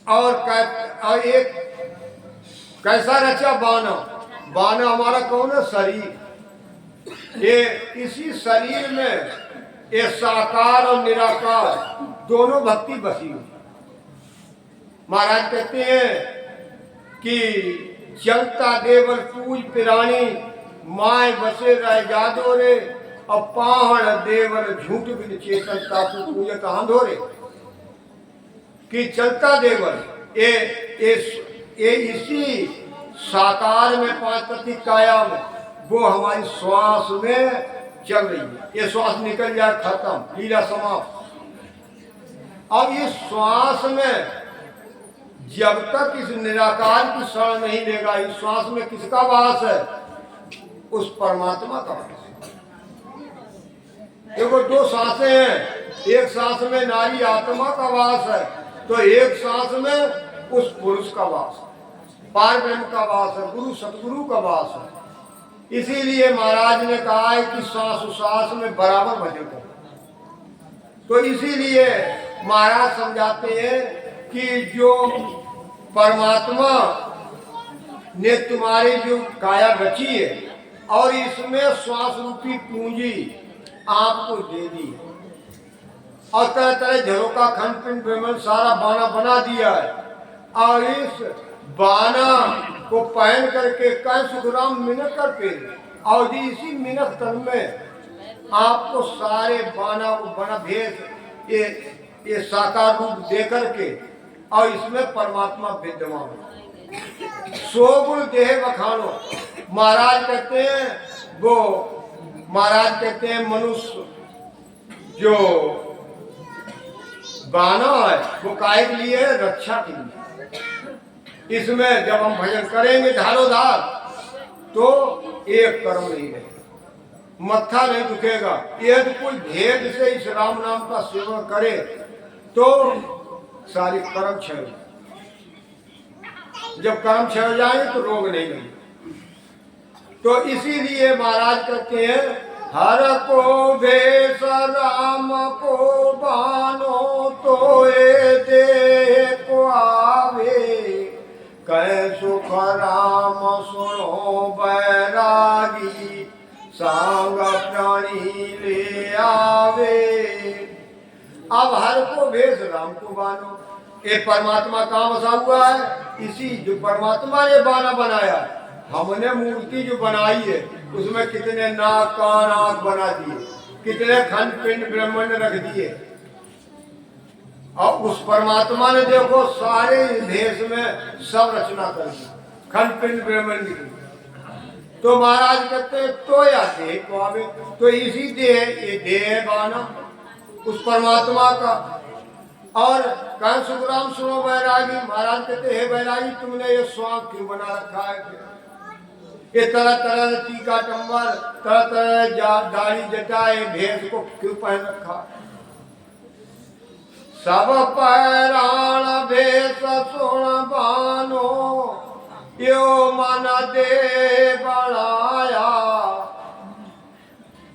और एक कैसा रचा बाना। बाना हमारा कौन है? शरीर। ये इसी शरीर में ये साकार और निराकार दोनों भक्ति बसी हुई। महाराज कहते हैं कि चलता देवर पूज पिरानी, माय बसे रह जादो रे, अब पाहण देवर झूठ बिन चेतन तापु पूजत आंधोरे। कि चलता देवर ये इसी साकार में पांच प्रति काया में वो हमारी श्वास में चल रही है। ये श्वास निकल जाए खत्म, लीला समाप्त। अब इस श्वास में जब तक इस निराकार की शरण नहीं लेगा, इस श्वास में किसका वास है? उस परमात्मा का वास है। देखो दो सांसें हैं, एक सांस में नारी आत्मा का वास है, तो एक सांस में उस पुरुष का वास है, पार ब्रह्म का वास है, गुरु सतगुरु का वास है। इसीलिए महाराज ने कहा है कि सांस में बराबर भजन करो। तो इसीलिए महाराज समझाते हैं कि जो परमात्मा ने तुम्हारी जो काया रची है और इसमें श्वास रूपी पूंजी आपको दे दी और तरह तरह झरोका खंड पिंड ब्रह्मंड सारा बाना बना दिया है, और इस बाना को पहन करके कह सुखराम मिनट कर पे, और जी इसी मिनट तन में आपको सारे बाना को बना भेद ये साकार रूप दे करके, और इसमें परमात्मा विद्यमान है। सो गुण देह बखानो। महाराज कहते हैं वो महाराज कहते हैं मनुष्य जो बाना है वो काय के लिए? रक्षा के लिए। इसमें जब हम भजन करेंगे धारोधार तो एक कर्म नहीं रहेगा, मत्था नहीं दुखेगा। यदि कोई भेद से इस राम नाम का सेवन करे तो सारी कर्म क्षय हो। जब कर्म क्षय हो जाए तो रोग नहीं लगे। तो इसीलिए महाराज कहते हैं हर को भेष राम को बानो, तो ए देह को आवे, कह सुख राम सुनो बैरागी, सांग प्राणी ले आवे। अब हर को भेष राम को बानो, ये परमात्मा कहाँ बसा हुआ है? इसी जो परमात्मा ने बाना बनाया, हमने मूर्ति जो बनाई है उसमें कितने नाक कान आंख बना दिए, कितने खंड पिंड ब्रह्मांड रख दिए, और उस परमात्मा ने देखो सारे देश में सब रचना कर दी, खंड पिंड ब्रह्मांड की। तो महाराज कहते हैं तो या देह को आवे, तो इसी देह, ये देह बाना उस परमात्मा का। और कह सुखराम सुनो बैरागी। महाराज कहते हे बैरागी, तुमने ये स्वांग क्यों बना रखा है? ये तरह तरह टीका टम्बर, तरह तरह दाढ़ी जटाए भेष को क्यों पहन रखा? सब पैराण भेष सुन बानो, यो मन दे बढ़ाया,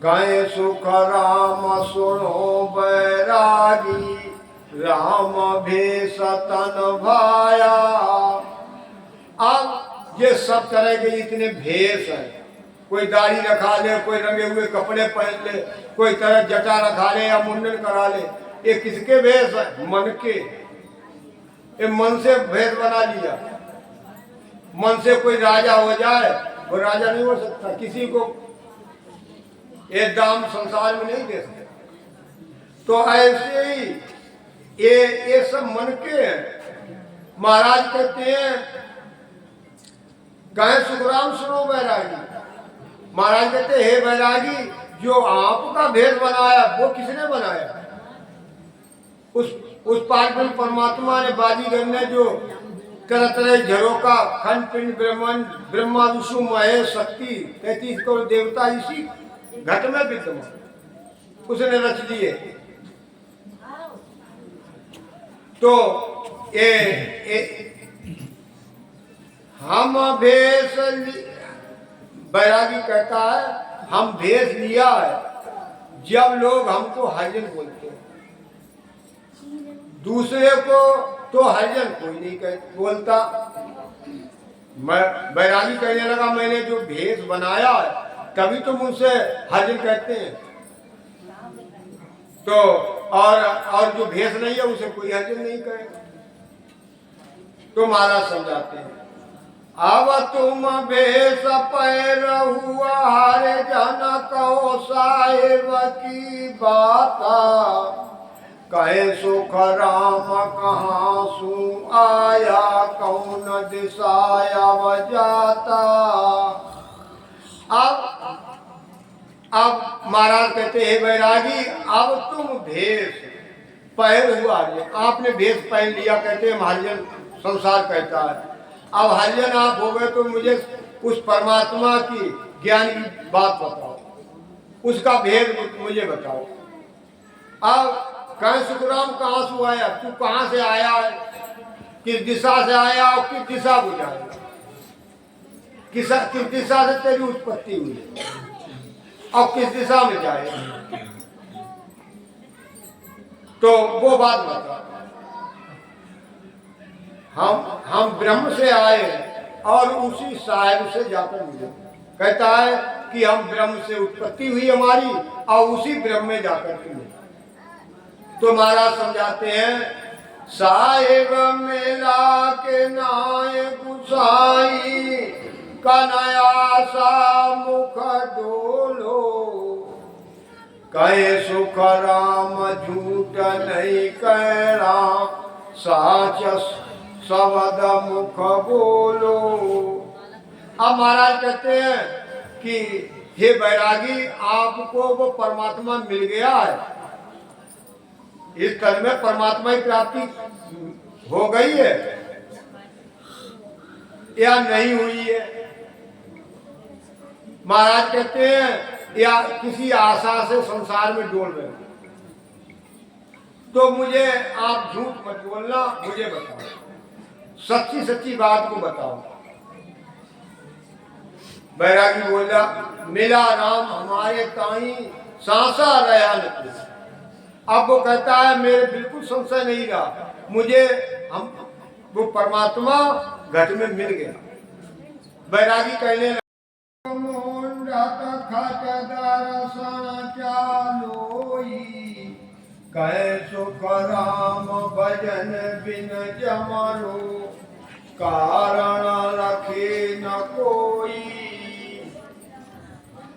गए सुख राम सुनो बैरागी, राम भेष तन भाया। अब ये सब तरह के इतने भेष है, कोई दाढ़ी रखा ले, कोई रंगे हुए कपड़े पहन ले, कोई तरह जटा रखा ले या मुंडन करा ले, ये किसके भेष है? मन के। ये मन से भेष बना लिया। मन से कोई राजा हो जाए, वो राजा नहीं हो सकता, किसी को एक दाम संसार में नहीं दे सकता। तो ऐसे ही ये सब मन के हैं। महाराज कहते हैं कहे सुखराम सुनो बैरागी। महाराज कहते हे बैरागी, जो आपका भेद बनाया वो किसने बनाया? उस पार्वती परमात्मा ने, बाजीगर ने, जो तरह तरह झरोका खंड पिंड ब्रह्मांड, ब्रह्मा विष्णु महेश शक्ति 33 करोड़ देवता इसी घट में विद्यमान, उसने रच दिए। तो हम भेष, बैरागी कहता है हम भेष लिया है जब लोग हमको हरिजन बोलते हैं, दूसरे को तो हरिजन कोई नहीं बोलता। मैं बैरागी कहने लगा मैंने जो भेष बनाया है तभी तुम उनसे हरिजन कहते हैं, तो और जो भेष नहीं है उसे कोई हरिजन नहीं कहेगा। तो महाराज समझाते हैं, अब तुम भेष पैर हुआ हरे जन कहो साहेब की बात, कहे सुख राम कहाँ सु आया कौन दिशाया जाता। अब महाराज कहते हैं बैरागी अब तुम भेष पहन हुआ, आपने भेष पहन लिया, कहते हैं हरिजन संसार कहता है। अब हरिजन आप हो गए तो मुझे उस परमात्मा की ज्ञान की बात बताओ, उसका भेद मुझे बताओ। अब कहें सुखराम कहाँ से आया, तू कहाँ से आया है, किस दिशा से आया और किस दिशा को जाएगा, किस दिशा से तेरी उत्पत्ति हुई और किस दिशा में जाएगा, तो वो बात बता। हम ब्रह्म से आए और उसी साहिब से जाकर मिले। कहता है कि हम ब्रह्म से उत्पत्ति हुई हमारी और उसी ब्रह्म में जाकर के मिले। तो महाराज समझाते हैं, साहिब मिला के नाय गुसाई कनया सा मुख डोलो, कहे सुख राम झूठ नहीं कह राम साच शब्द मुख बोलो। अब महाराज कहते हैं कि हे बैरागी आपको वो परमात्मा मिल गया है, इस कल में परमात्मा की प्राप्ति हो गई है या नहीं हुई है। महाराज कहते हैं या किसी आशा से संसार में डोल रहे, तो मुझे आप झूठ मत बोलना, मुझे बताओ, सच्ची सच्ची बात को बताओ। बैरागी बोला, मिला राम हमारे ताई सांसा रहा न। अब वो कहता है मेरे बिल्कुल संशय नहीं रहा, मुझे वो परमात्मा घट में मिल गया। बैरागी कहने कहे सुख राम भजन बिन जमरो, कारण रखे न कोई।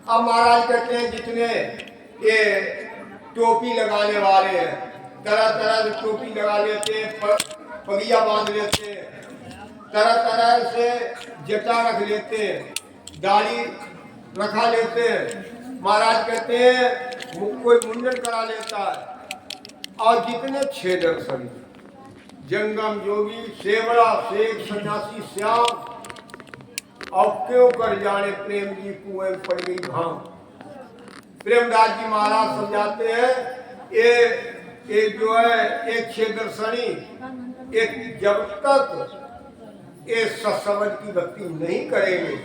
अब महाराज कहते हैं जितने ये टोपी लगाने वाले हैं, तरह तरह से टोपी लगा लेते हैं, पगिया बांध लेते हैं, तरह तरह से जटा रख लेते हैं, दाढ़ी रखा लेते हैं। महाराज कहते हैं कोई मुंडन करा लेता है, और जितने छह दर्शन जंगम योगी सेवड़ा शेख सन्यासी श्याम, और क्यों कर जाने प्रेम जी कुएं पड़ गई भांग। प्रेमदास जी महाराज समझाते हैं ये जो है एक छह दर्शनी, एक जब तक ये सत्संग की भक्ति नहीं करेंगे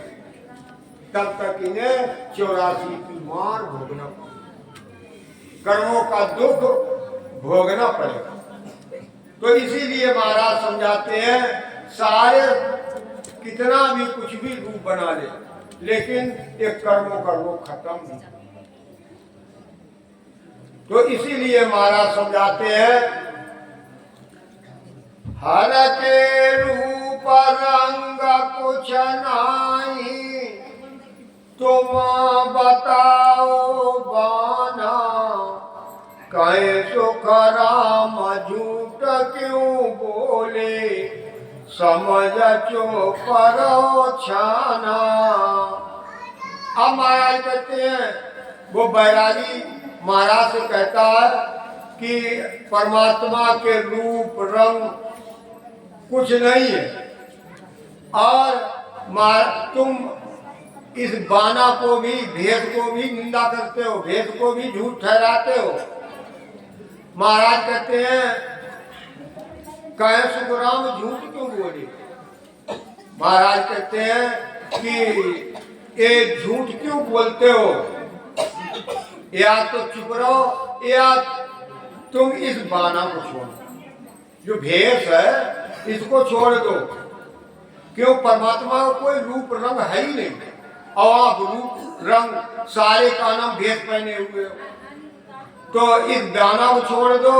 तब तक इन्हें 84 की मार भोगना पड़ेगा, कर्मों का दुख भोगना पड़ेगा। तो इसीलिए महाराज समझाते हैं सारे कितना भी कुछ भी रूप बना ले, लेकिन एक कर्मों का रोग खत्म नहीं। तो इसीलिए महाराज समझाते हैं हर के रूप रंग कुछ नहीं, तुम बताओ बाना, कहे सुख राम झूठ क्यों बोले, समझ चो परो छाना। अब महाराज कहते हैं वो बैरागी महाराज से कहता है कि परमात्मा के रूप रंग कुछ नहीं है, और तुम इस बाना को भी भेद को भी निंदा करते हो, भेद को भी झूठ ठहराते हो। महाराज कहते हैं कहे सुखराम झूठ क्यों बोले। महाराज कहते हैं कि ये झूठ क्यों बोलते हो, या तो चुप रहो या तुम इस बाना को छोड़ो, जो भेष है इसको छोड़ दो, क्यों परमात्मा का कोई रूप रंग है ही नहीं। और आप रूप रंग सारे का नाम भेष पहने हुए हो, तो इस दाना को छोड़ दो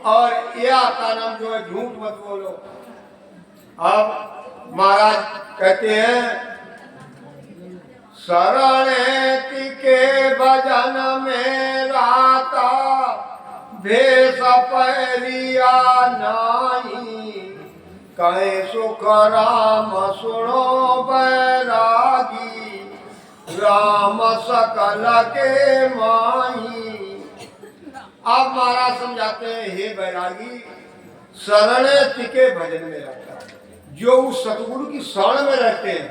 और या का नाम जो है झूठ मत बोलो। अब महाराज कहते हैं शरण के भजन में राता भेष पहरिया नाई, कहे सुख राम सुनो बैरागी, राम सकल के माही। आप महाराज समझाते हैं हे बैरागी, शरण टिके भजन में रहता है, जो उस सतगुरु की शरण में रहते हैं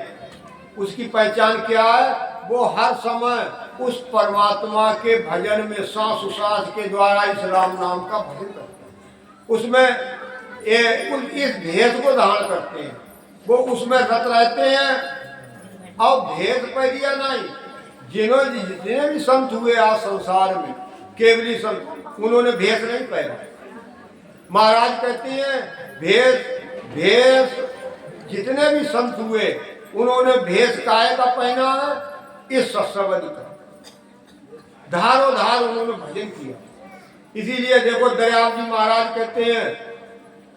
उसकी पहचान क्या है? वो हर समय उस परमात्मा के भजन में सांस उसास के द्वारा इस राम नाम का भजन करते हैं, उसमें इस भेष को धारण करते हैं, वो उसमें रत रहते हैं। और भेष पहरिया नहीं, जितने भी संत हुए आज संसार में केवली संत, उन्होंने भेष नहीं पहना। महाराज कहते हैं भेष जितने भी संत हुए उन्होंने भेष काय का पहना है? इस सत्संग का धारो धार उन्होंने भजन किया। इसीलिए देखो दयाल जी महाराज कहते हैं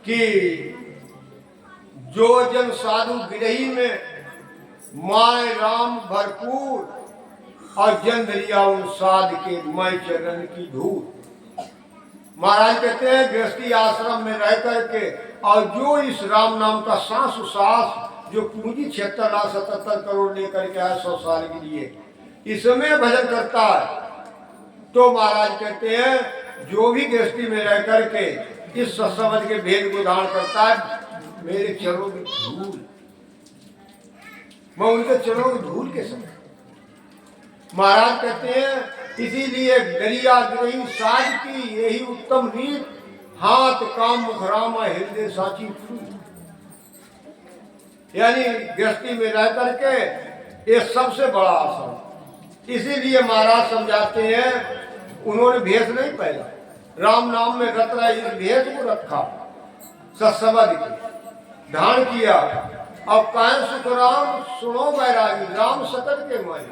कि जो जन साधु गिरही में माय राम भरपूर, और जन दरिया उन साध के मैं चरण की धूल। महाराज कहते हैं गृहस्थी आश्रम में रह करके और जो इस राम नाम का सांस उसास जो पूंजी 76,77 करोड़ लेकर के आया 100 साल के लिए, इसमें भजन करता है, तो महाराज कहते हैं जो भी गृहस्थी में रह करके इस सत्संग के भेद को धारण करता है, मेरे चरणों की धूल, मैं उनके चरणों की धूल के समय। महाराज कहते हैं इसीलिए दरिया गिरही साज की यही उत्तम रीत, हाथ काम मुखरामा हृदय साची फूल। यानी गृहस्थी में रह करके ये सबसे बड़ा आसन। इसीलिए महाराज समझाते हैं उन्होंने भेष नहीं पहना, राम नाम में रत रहा, इस भेष को रखा, सत्संग धारण किया। अब कायम सुख राम सुनो बैरागी, राम सकल के माई।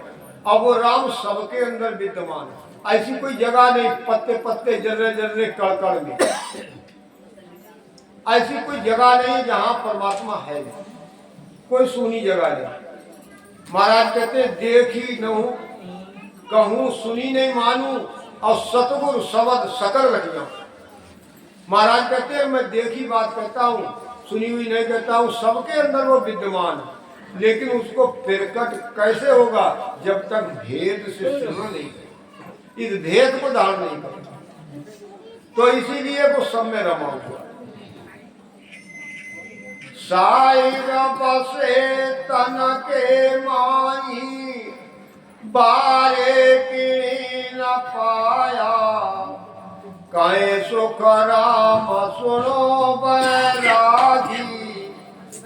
अब वो राम सबके अंदर विद्यमान है, ऐसी कोई जगह नहीं पत्ते पत्ते जर्रे जर्रे कड़कड़ में, ऐसी कोई जगह नहीं जहां परमात्मा है, कोई सुनी जगह नहीं। महाराज कहते देखी न हूं कहूं सुनी नहीं मानू, और सतगुरु शब्द सकल रख जाऊं। महाराज कहते हैं मैं देखी बात कहता हूं, सुनी हुई नहीं कहता हूं, सबके अंदर वो विद्यमान है, लेकिन उसको प्रकट कैसे होगा जब तक भेद से सुनो नहीं, इस भेद को धारण नहीं करता। तो इसीलिए वो सब में रमा हुआ। साईं बसे तन के माई, बारे की न पाया, कहे सुख राम सुनो बैरागी,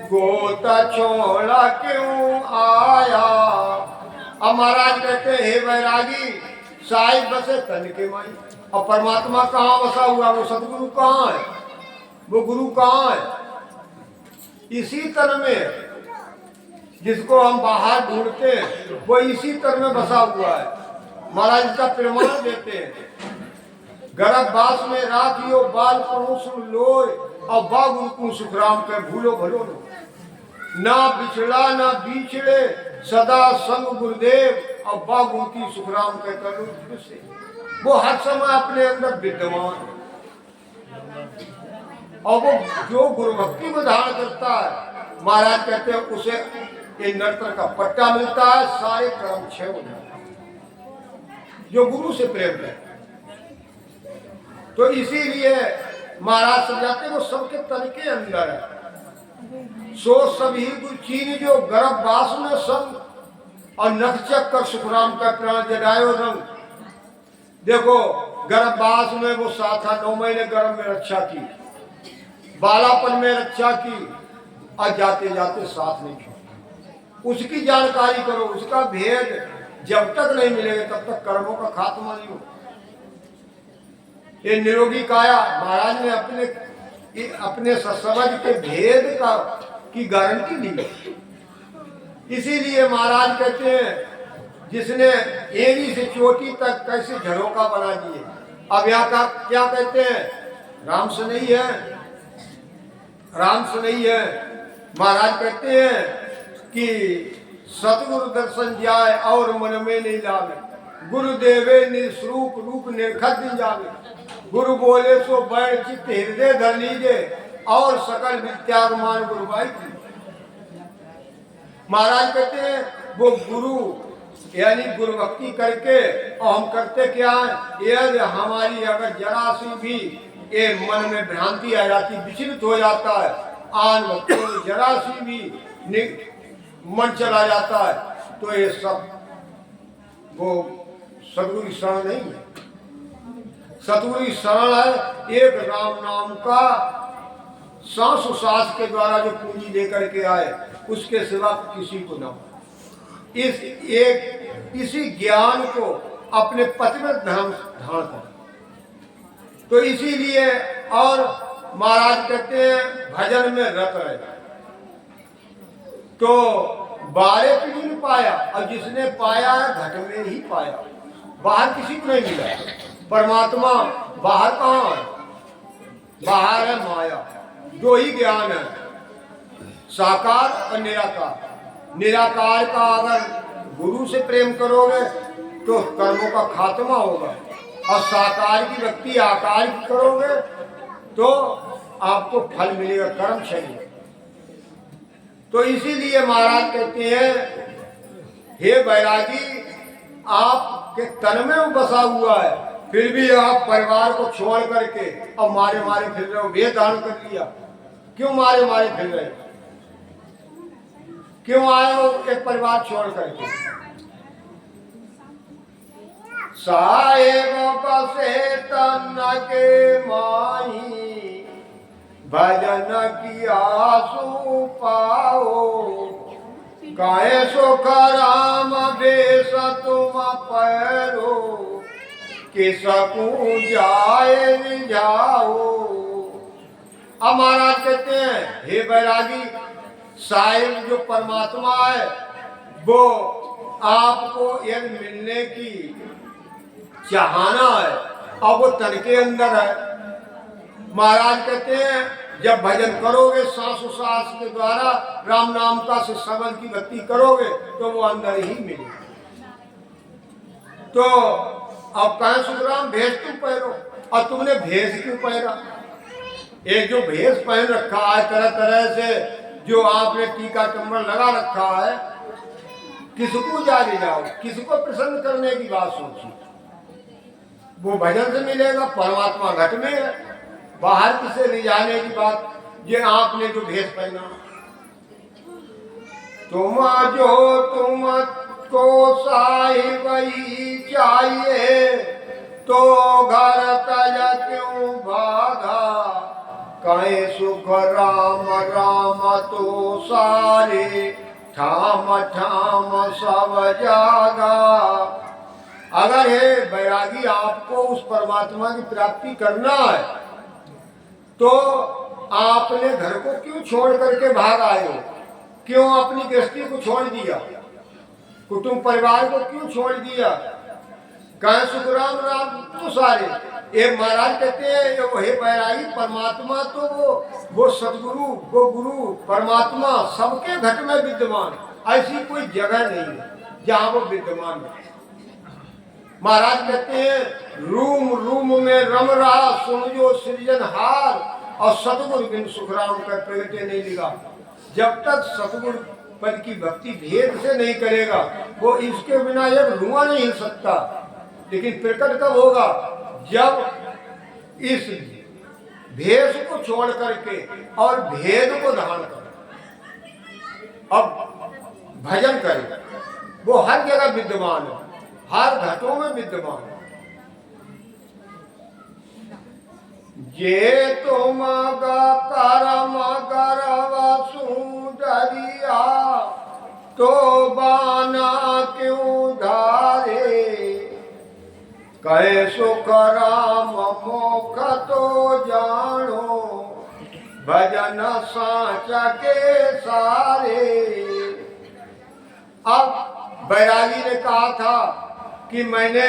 गोता छोड़ा क्यों आया। अब महाराज कहते हे बैरागी, साईं बसे तन के माई, और परमात्मा कहाँ बसा हुआ? वो सतगुरु कहाँ है? वो गुरु कहाँ है? इसी तरह में जिसको हम बाहर ढूंढते हैं वो इसी तरह में बसा हुआ है। महाराज इसका प्रमाण देते हैं, गर्भवास में राखियो बाल परोस लोय, और बाबू सुखराम के भूलो भलो लो, ना बिछड़ा ना बिछड़े सदा संग गुरुदेव, और बाबू की सुखराम के करो से। वो हर समय अपने अंदर विद्यमान है, और वो जो गुरुभक्ति को धारण करता है, महाराज कहते हैं उसे ये नर्तन का पट्टा मिलता है, सारे कर्म क्षय हो जाते हैं जो गुरु से प्रेम है। तो इसीलिए महाराज समझाते वो सबके तन के अंदर है। सो सभी चीन जो गर्भवास में संग, और नखचक कर सुखराम का प्राण जगायो रंग। देखो गर्भवास में वो साथ 9 महीने गर्भ में रक्षा की, बालापन में रक्षा की, और जाते जाते साथ नहीं छोड़ा। उसकी जानकारी करो, उसका भेद जब तक नहीं मिलेगा तब तक कर्मों का खात्मा नहीं हो। ये निरोगी काया महाराज ने अपने अपने समझ के भेद का की गारंटी ली। इसीलिए महाराज कहते हैं जिसने एड़ी से चोटी तक कैसे झरोका बना दिए। अब यहाँ का क्या कहते हैं, राम से नहीं है, राम से नहीं है। महाराज कहते हैं कि सतगुरु दर्शन जाए और मन में नहीं लावे, गुरुदेवे निस्रूप रूप निर्खत दिन जावे, गुरु बोले सो बैठ चित्त हृदय धर लीजे और सकल विद्या मान गुरुबाई की। महाराज कहते हैं वो गुरु यानी गुरु भक्ति करके, और हम करते क्या है, यदि हमारी अगर जरा सी भी ये मन में भ्रांति आ जाती, विचलित हो जाता है, आन भक्तों में जरा सी भी मन चला जाता है, तो ये सब वो सतगुरु शरण नहीं है। सतगुरु शरण है एक राम नाम का सांस सांस के द्वारा जो पूंजी लेकर के आए, उसके सिवा किसी को न। इसी ज्ञान को अपने पतिव्रत धर्म धारण कर। तो इसीलिए और महाराज कहते हैं भजन में रत रहे। तो बारे किसी ने पाया, और जिसने पाया है घट में ही पाया, बाहर किसी को नहीं मिला। परमात्मा बाहर कहाँ है, बाहर है माया। दो ही ज्ञान है, साकार और निराकार। निराकार का अगर गुरु से प्रेम करोगे तो कर्मों का खात्मा होगा, और साकार की व्यक्ति आकार की करोगे तो आपको फल मिलेगा, कर्म चाहिए। तो इसीलिए महाराज कहते हैं हे बैरागी, आपके तन में बसा हुआ है, फिर भी आप परिवार को छोड़ करके अब मारे मारे फिर रहे हो। वेद धारण कर लिया, क्यों मारे मारे फिर रहे हो, क्यों आए हो एक परिवार छोड़ करके। साहेब बसे तन के माही, भजन की आसू पाओ, काहे सुख राम बेस तुम पैरो, कि सकूं जाए जाओ। अब महाराज कहते हैं हे बैरागी, साहिब जो परमात्मा है वो आपको यदि मिलने की चाहना है, और वो तन के अंदर है। महाराज कहते हैं जब भजन करोगे सांसों सांस के द्वारा राम नाम का से सबल की भक्ति करोगे तो वो अंदर ही मिलेगा। तो अब कहें सुखराम भेष तुम पहनो, और तुमने भेष क्यों पहना। एक जो भेष पहन रखा है तरह तरह से, जो आपने टीका चंबल लगा रखा है, किसको जा ले जाओ, किसको प्रसन्न करने की बात सोची। वो भजन से मिलेगा, परमात्मा घट में है, बाहर किसे ले जाने की बात। ये आपने जो भेष पहना, तुम को साहिब ही चाहिए, तो घर तज क्यों भागा, कहे सुख राम राम तो सारे, ठाम ठाम सब जागा। अगर हे बैरागी आपको उस परमात्मा की प्राप्ति करना है, तो आपने घर को क्यों छोड़ करके भाग आए हो, क्यों अपनी गृहस्थी को छोड़ दिया, कुटुंब परिवार को क्यों छोड़ दिया। कहें सुख राम राम तो सारे। एक महाराज कहते हैं वो हे बैरागी, परमात्मा तो वो सदगुरु, वो गुरु परमात्मा सबके घट में विद्यमान, ऐसी कोई जगह नहीं है जहाँ वो विद्यमान है। महाराज कहते हैं रूम रूम में रम रहा सुन सृजनहार, और सतगुरु बिन सुखराम का प्रगटे नहीं लिखा। जब तक सतगुरु पद की भक्ति भेद से नहीं करेगा, वो इसके बिना एक रुआ नहीं हिल सकता। लेकिन प्रकट कब होगा, जब इस भेष को छोड़ करके और भेद को धारण कर अब भजन करे। वो हर जगह विद्यमान है, हर घटों में विद्यमान है। ये तुम कर्म करव सुंदरिया, तो बाना क्यों धारे, कहे सुख राम मोख तो जानो, भजन साचा के सारे। अब बैरागी ने कहा था कि मैंने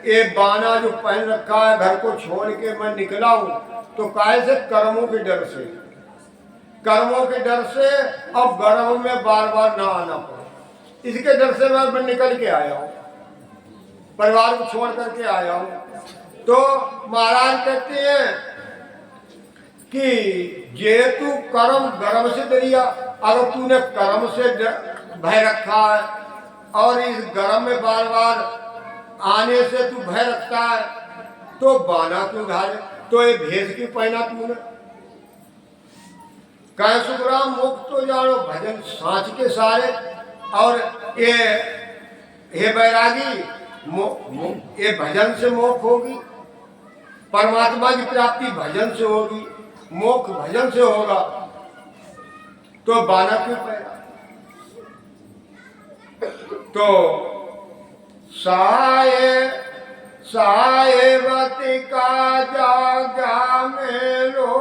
ये बाना जो पहन रखा है घर को छोड़ के मैं निकला हूं, तो काहे से? कर्मों के डर से, कर्मों के डर से। अब गर्भ में बार बार ना आना पड़े, इसके डर से मैं निकल के आया हूं, परिवार को छोड़ करके आया हूं। तो महाराज कहते हैं कि जे तू कर्म गर्भ से डरिया, अगर तूने कर्म से भय रखा है और इस गर्भ में बार बार आने से तू भय रखता है, तो बाना क्यों धारे? तो ये भेष क्यों पहना तूने? कह सुखराम मुक्त तो जानो भजन सांच के सारे। और ये बैरागी ये भजन से मोक्ष होगी, परमात्मा की प्राप्ति भजन से होगी, मोक्ष भजन से होगा, तो बाना क्यों पहना? तो साये साहेबती का जागा में लो